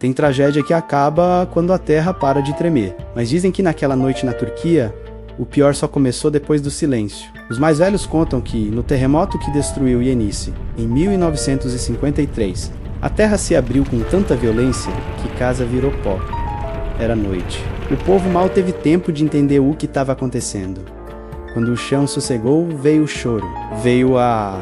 Tem tragédia que acaba quando a terra para de tremer, mas dizem que naquela noite na Turquia, o pior só começou depois do silêncio. Os mais velhos contam que, no terremoto que destruiu Yenice, em 1953, a terra se abriu com tanta violência que casa virou pó. Era noite. O povo mal teve tempo de entender o que estava acontecendo. Quando o chão sossegou, veio o choro, veio a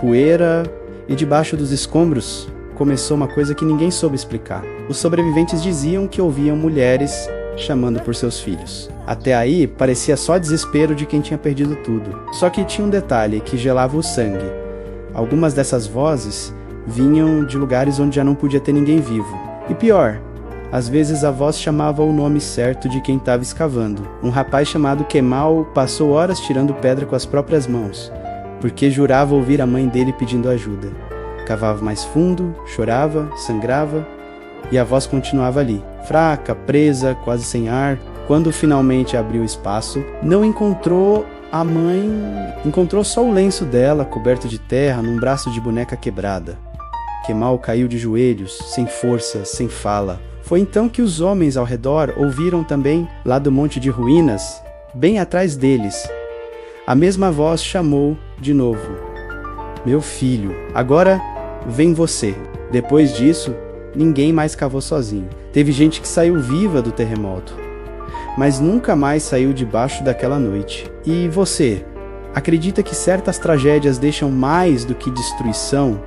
poeira e debaixo dos escombros começou uma coisa que ninguém soube explicar. Os sobreviventes diziam que ouviam mulheres chamando por seus filhos. Até aí, parecia só desespero de quem tinha perdido tudo. Só que tinha um detalhe que gelava o sangue. Algumas dessas vozes vinham de lugares onde já não podia ter ninguém vivo. E pior, às vezes a voz chamava o nome certo de quem estava escavando. Um rapaz chamado Kemal passou horas tirando pedra com as próprias mãos, porque jurava ouvir a mãe dele pedindo ajuda. Cavava mais fundo, chorava, sangrava, e a voz continuava ali, fraca, presa, quase sem ar. Quando finalmente abriu espaço, não encontrou a mãe, encontrou só o lenço dela, coberto de terra, num braço de boneca quebrada. Kemal caiu de joelhos, sem força, sem fala. Foi então que os homens ao redor ouviram também, lá do monte de ruínas, bem atrás deles. A mesma voz chamou de novo: meu filho, agora vem você. Depois disso, ninguém mais cavou sozinho. Teve gente que saiu viva do terremoto, mas nunca mais saiu debaixo daquela noite. E você, acredita que certas tragédias deixam mais do que destruição?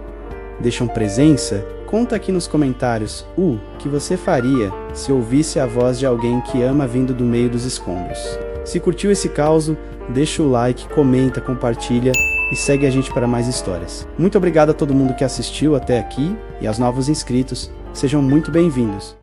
Deixam presença? Conta aqui nos comentários o que você faria se ouvisse a voz de alguém que ama vindo do meio dos escombros. Se curtiu esse caos, deixa o like, comenta, compartilha e segue a gente para mais histórias. Muito obrigado a todo mundo que assistiu até aqui e aos novos inscritos. Sejam muito bem-vindos.